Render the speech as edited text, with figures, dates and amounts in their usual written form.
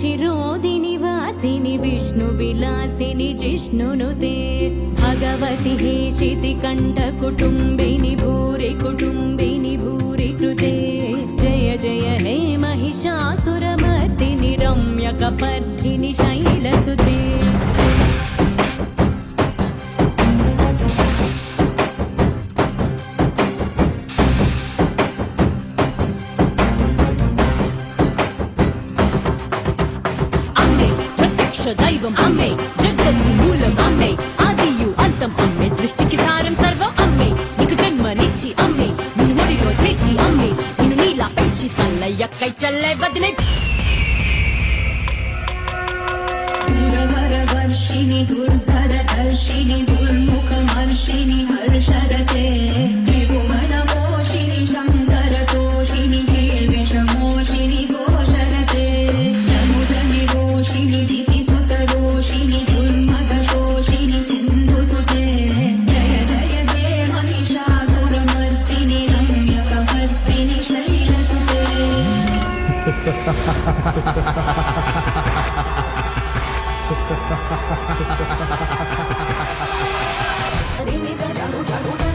शिरोदिनि वासिनि विष्णु विलासिनि जिष्णुनुते भगवति हेशिति कंठ कुटुंबिनि भूरि कृते जय जय हे महिषासुरमर्दिनि रम्यकपर्दिनि शैलसुते दैवम अम्मे जगति मूलम अम्मे आदियु अंतम अम्मे सृष्टि की सारम सर्वम अम्मे निकु जन्मनिच्చి अम्मे निन्नु मुडिलो చేర్చి अम्मे निन्नु नीला పెంచి తల్లయ్యకై చల్లే వదినే सुरवर वर्षिणि दुर्धर दर्शिनि दुर्मुख मर्षिणि हर्षरते त्रिभुवनमोषिणि शङ्कर तोषिणि विषमोषिणि घोषरते जनुजनि रोषिणि दितिसुतरोषिणि दुर्मदशोषिणि सिन्धुसुते जय जय हे Mahishasuramardini रम्यकपर्दिनि शैलसुते Rini da janu janu